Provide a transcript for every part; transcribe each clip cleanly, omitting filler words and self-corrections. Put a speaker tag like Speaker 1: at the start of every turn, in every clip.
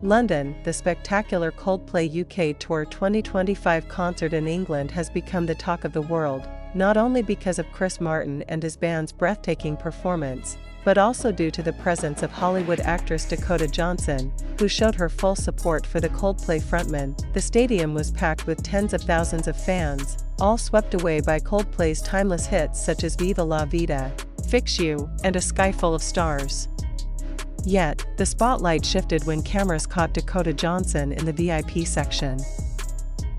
Speaker 1: London, the spectacular Coldplay UK Tour 2025 concert in England has become the talk of the world, not only because of Chris Martin and his band's breathtaking performance, but also due to the presence of Hollywood actress Dakota Johnson, who showed her full support for the Coldplay frontman. The stadium was packed with tens of thousands of fans, all swept away by Coldplay's timeless hits such as Viva La Vida, Fix You, and A Sky Full of Stars. Yet, the spotlight shifted when cameras caught Dakota Johnson in the VIP section.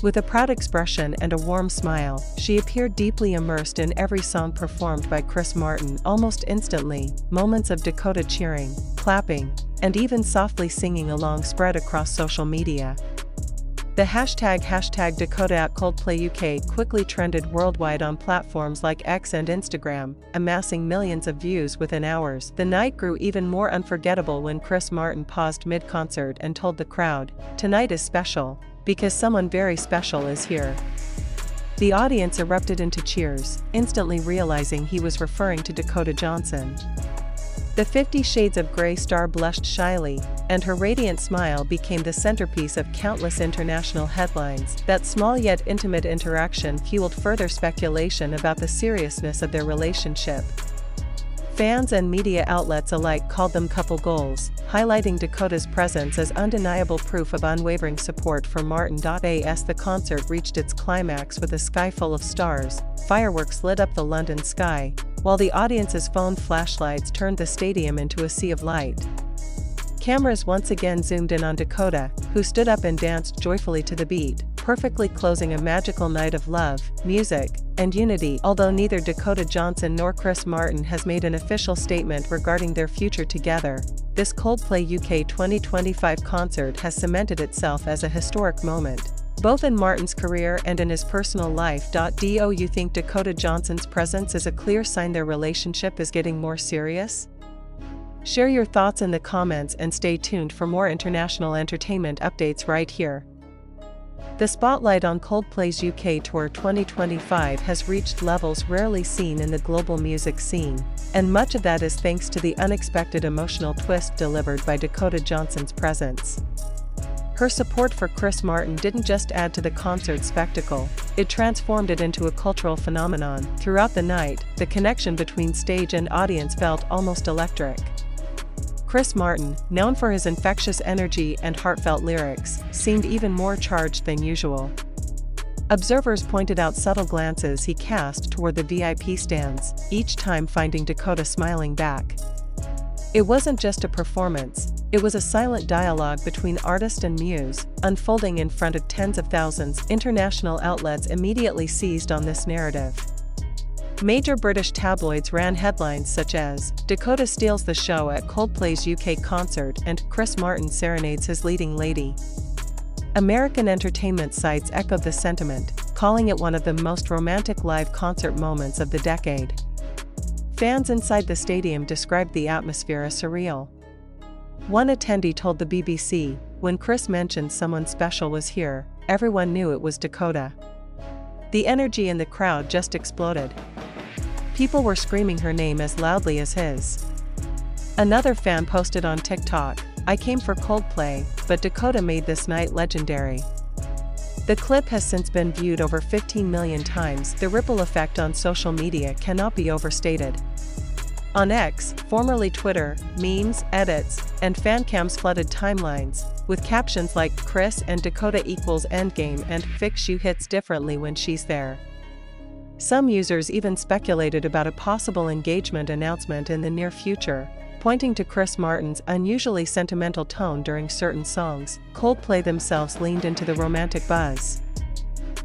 Speaker 1: With a proud expression and a warm smile, she appeared deeply immersed in every song performed by Chris Martin. Almost instantly, moments of Dakota cheering, clapping, and even softly singing along spread across social media. The hashtag Dakota at Coldplay UK quickly trended worldwide on platforms like X and Instagram, amassing millions of views within hours. The night grew even more unforgettable when Chris Martin paused mid-concert and told the crowd, "Tonight is special, because someone very special is here." The audience erupted into cheers, instantly realizing he was referring to Dakota Johnson. The 50 Shades of Grey star blushed shyly, and her radiant smile became the centerpiece of countless international headlines. That small yet intimate interaction fueled further speculation about the seriousness of their relationship. Fans and media outlets alike called them couple goals, highlighting Dakota's presence as undeniable proof of unwavering support for Martin. As the concert reached its climax with a sky full of stars, fireworks lit up the London sky, while the audience's phone flashlights turned the stadium into a sea of light. Cameras once again zoomed in on Dakota, who stood up and danced joyfully to the beat, perfectly closing a magical night of love, music, and unity. Although neither Dakota Johnson nor Chris Martin has made an official statement regarding their future together, this Coldplay UK 2025 concert has cemented itself as a historic moment, both in Martin's career and in his personal life. Do you think Dakota Johnson's presence is a clear sign their relationship is getting more serious? Share your thoughts in the comments and stay tuned for more international entertainment updates right here. The spotlight on Coldplay's UK Tour 2025 has reached levels rarely seen in the global music scene, and much of that is thanks to the unexpected emotional twist delivered by Dakota Johnson's presence. Her support for Chris Martin didn't just add to the concert spectacle, it transformed it into a cultural phenomenon. Throughout the night, the connection between stage and audience felt almost electric. Chris Martin, known for his infectious energy and heartfelt lyrics, seemed even more charged than usual. Observers pointed out subtle glances he cast toward the VIP stands, each time finding Dakota smiling back. It wasn't just a performance, it was a silent dialogue between artist and muse, unfolding in front of tens of thousands. International outlets immediately seized on this narrative. Major British tabloids ran headlines such as, "Dakota steals the show at Coldplay's UK concert" and "Chris Martin serenades his leading lady." American entertainment sites echoed the sentiment, calling it one of the most romantic live concert moments of the decade. Fans inside the stadium described the atmosphere as surreal. One attendee told the BBC, "When Chris mentioned someone special was here, everyone knew it was Dakota. The energy in the crowd just exploded. People were screaming her name as loudly as his." Another fan posted on TikTok, "I came for Coldplay, but Dakota made this night legendary." The clip has since been viewed over 15 million times. The ripple effect on social media cannot be overstated. On X, formerly Twitter, memes, edits, and fan cams flooded timelines, with captions like "Chris and Dakota equals endgame" and "Fix You hits differently when she's there." Some users even speculated about a possible engagement announcement in the near future, pointing to Chris Martin's unusually sentimental tone during certain songs. Coldplay themselves leaned into the romantic buzz.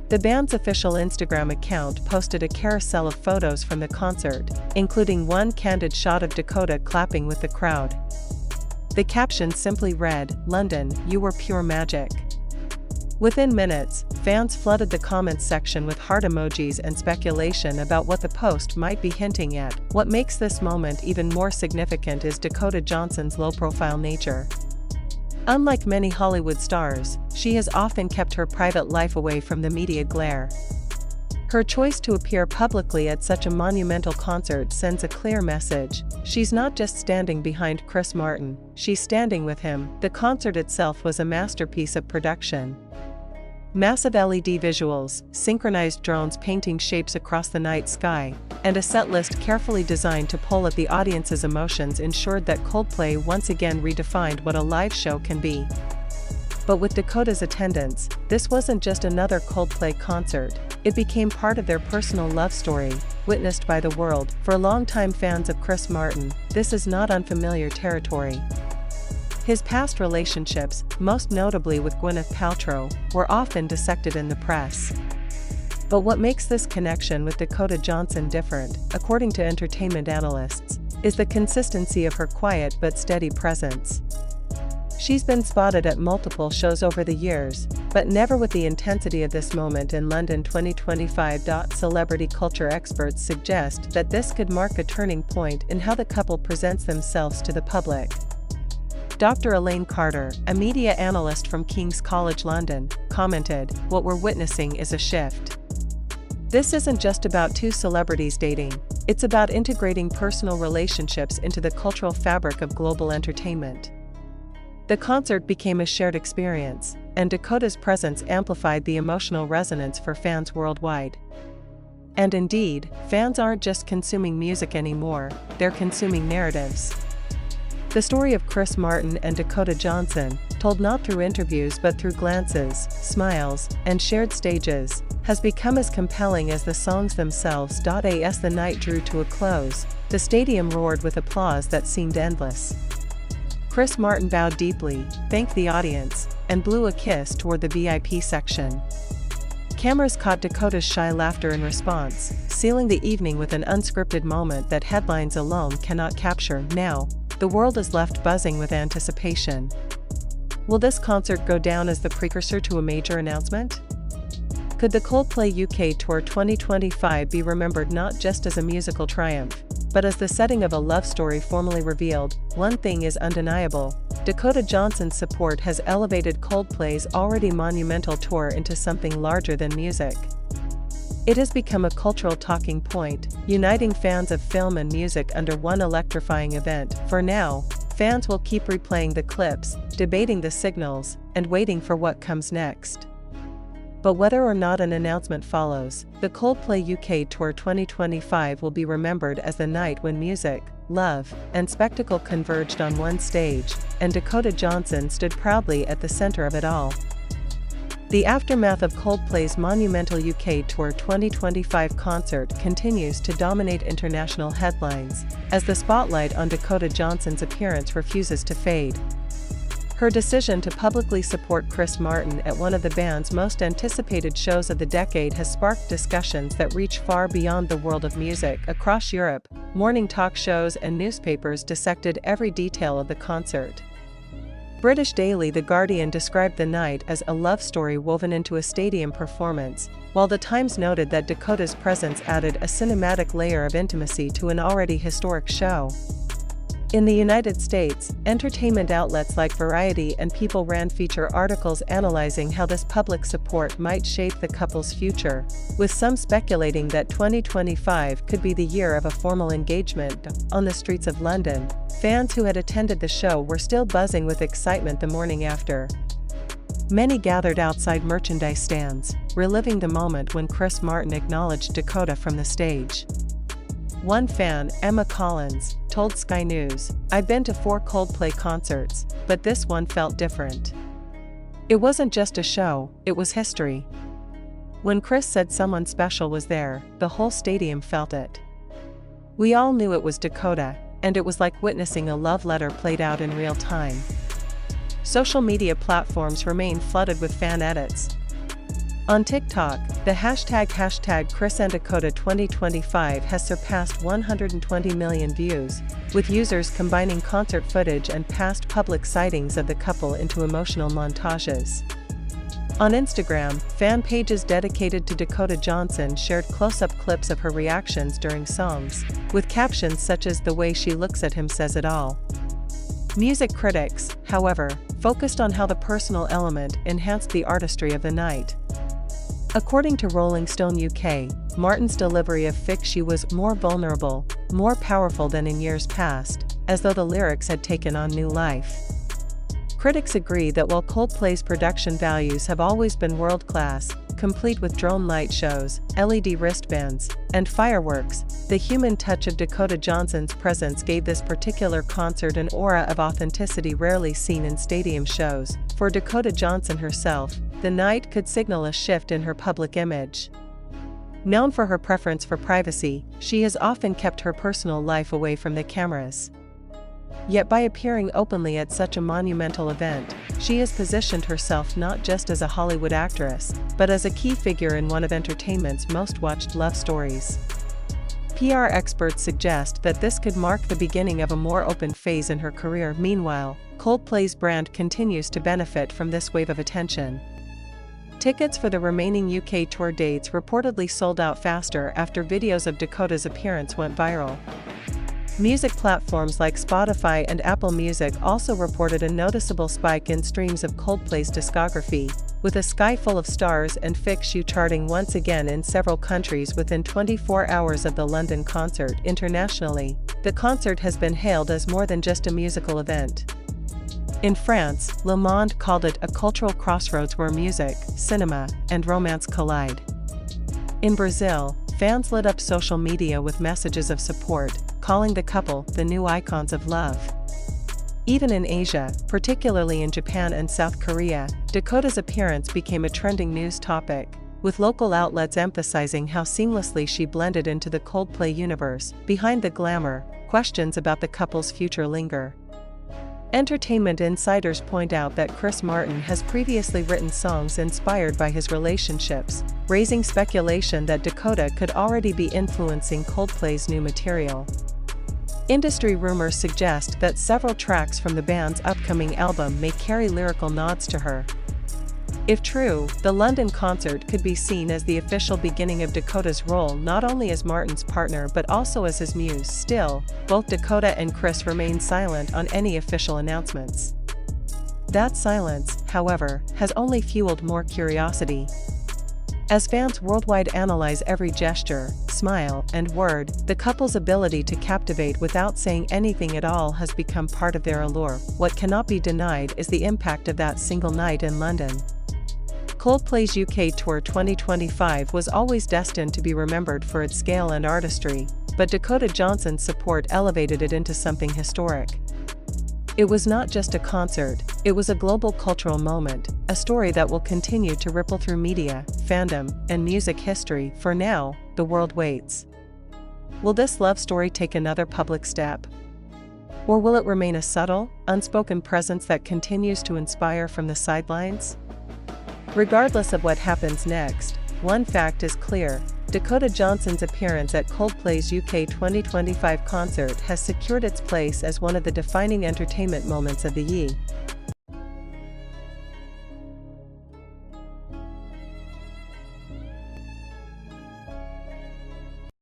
Speaker 1: The band's official Instagram account posted a carousel of photos from the concert, including one candid shot of Dakota clapping with the crowd. The caption simply read, "London, you were pure magic." Within minutes, fans flooded the comments section with heart emojis and speculation about what the post might be hinting at. What makes this moment even more significant is Dakota Johnson's low-profile nature. Unlike many Hollywood stars, she has often kept her private life away from the media glare. Her choice to appear publicly at such a monumental concert sends a clear message. She's not just standing behind Chris Martin, she's standing with him. The concert itself was a masterpiece of production. Massive LED visuals, synchronized drones painting shapes across the night sky, and a setlist carefully designed to pull at the audience's emotions ensured that Coldplay once again redefined what a live show can be. But with Dakota's attendance, this wasn't just another Coldplay concert, it became part of their personal love story, witnessed by the world. For longtime fans of Chris Martin, this is not unfamiliar territory. His past relationships, most notably with Gwyneth Paltrow, were often dissected in the press. But what makes this connection with Dakota Johnson different, according to entertainment analysts, is the consistency of her quiet but steady presence. She's been spotted at multiple shows over the years, but never with the intensity of this moment in London 2025. Celebrity culture experts suggest that this could mark a turning point in how the couple presents themselves to the public. Dr. Elaine Carter, a media analyst from King's College London, commented, "What we're witnessing is a shift. This isn't just about two celebrities dating, it's about integrating personal relationships into the cultural fabric of global entertainment." The concert became a shared experience, and Dakota's presence amplified the emotional resonance for fans worldwide. And indeed, fans aren't just consuming music anymore, they're consuming narratives. The story of Chris Martin and Dakota Johnson, told not through interviews but through glances, smiles, and shared stages, has become as compelling as the songs themselves. As the night drew to a close, the stadium roared with applause that seemed endless. Chris Martin bowed deeply, thanked the audience, and blew a kiss toward the VIP section. Cameras caught Dakota's shy laughter in response, sealing the evening with an unscripted moment that headlines alone cannot capture. Now, the world is left buzzing with anticipation. Will this concert go down as the precursor to a major announcement? Could the Coldplay UK Tour 2025 be remembered not just as a musical triumph, but as the setting of a love story formally revealed? One thing is undeniable: Dakota Johnson's support has elevated Coldplay's already monumental tour into something larger than music. It has become a cultural talking point, uniting fans of film and music under one electrifying event. For now, fans will keep replaying the clips, debating the signals, and waiting for what comes next. But whether or not an announcement follows, the Coldplay UK Tour 2025 will be remembered as the night when music, love, and spectacle converged on one stage, and Dakota Johnson stood proudly at the center of it all. The aftermath of Coldplay's monumental UK Tour 2025 concert continues to dominate international headlines, as the spotlight on Dakota Johnson's appearance refuses to fade. Her decision to publicly support Chris Martin at one of the band's most anticipated shows of the decade has sparked discussions that reach far beyond the world of music. Across Europe, morning talk shows and newspapers dissected every detail of the concert. British daily The Guardian described the night as a love story woven into a stadium performance, while the Times noted that Dakota's presence added a cinematic layer of intimacy to an already historic show. In the United States, entertainment outlets like Variety and People ran feature articles analyzing how this public support might shape the couple's future, with some speculating that 2025 could be the year of a formal engagement. On the streets of London, fans who had attended the show were still buzzing with excitement the morning after. Many gathered outside merchandise stands, reliving the moment when Chris Martin acknowledged Dakota from the stage. One fan, Emma Collins, told Sky News, "I've been to 4 Coldplay concerts, but this one felt different. It wasn't just a show, it was history." When Chris said someone special was there, the whole stadium felt it. "We all knew it was Dakota, and it was like witnessing a love letter played out in real time." Social media platforms remain flooded with fan edits. On TikTok, the hashtag #ChrisAndDakota 2025 has surpassed 120 million views, with users combining concert footage and past public sightings of the couple into emotional montages. On Instagram, fan pages dedicated to Dakota Johnson shared close-up clips of her reactions during songs, with captions such as "The way she looks at him says it all." Music critics, however, focused on how the personal element enhanced the artistry of the night. According to Rolling Stone UK, Martin's delivery of Fix You was more vulnerable, more powerful than in years past, as though the lyrics had taken on new life. Critics agree that while Coldplay's production values have always been world-class, complete with drone light shows, LED wristbands, and fireworks, the human touch of Dakota Johnson's presence gave this particular concert an aura of authenticity rarely seen in stadium shows. For Dakota Johnson herself, the night could signal a shift in her public image. Known for her preference for privacy, she has often kept her personal life away from the cameras. Yet by appearing openly at such a monumental event, she has positioned herself not just as a Hollywood actress, but as a key figure in one of entertainment's most watched love stories. PR experts suggest that this could mark the beginning of a more open phase in her career. Meanwhile, Coldplay's brand continues to benefit from this wave of attention. Tickets for the remaining UK tour dates reportedly sold out faster after videos of Dakota's appearance went viral. Music platforms like Spotify and Apple Music also reported a noticeable spike in streams of Coldplay's discography, with A Sky Full of Stars and Fix You charting once again in several countries within 24 hours of the London concert. Internationally, the concert has been hailed as more than just a musical event. In France, Le Monde called it a cultural crossroads where music, cinema, and romance collide. In Brazil, fans lit up social media with messages of support, calling the couple the new icons of love. Even in Asia, particularly in Japan and South Korea, Dakota's appearance became a trending news topic, with local outlets emphasizing how seamlessly she blended into the Coldplay universe. Behind the glamour, questions about the couple's future linger. Entertainment insiders point out that Chris Martin has previously written songs inspired by his relationships, raising speculation that Dakota could already be influencing Coldplay's new material. Industry rumors suggest that several tracks from the band's upcoming album may carry lyrical nods to her. If true, the London concert could be seen as the official beginning of Dakota's role not only as Martin's partner but also as his muse. Still, both Dakota and Chris remain silent on any official announcements. That silence, however, has only fueled more curiosity. As fans worldwide analyze every gesture, smile, and word, the couple's ability to captivate without saying anything at all has become part of their allure. What cannot be denied is the impact of that single night in London. Coldplay's UK Tour 2025 was always destined to be remembered for its scale and artistry, but Dakota Johnson's support elevated it into something historic. It was not just a concert, it was a global cultural moment, a story that will continue to ripple through media, fandom, and music history. For now, the world waits. Will this love story take another public step? Or will it remain a subtle, unspoken presence that continues to inspire from the sidelines? Regardless of what happens next, one fact is clear: Dakota Johnson's appearance at Coldplay's UK 2025 concert has secured its place as one of the defining entertainment moments of the year.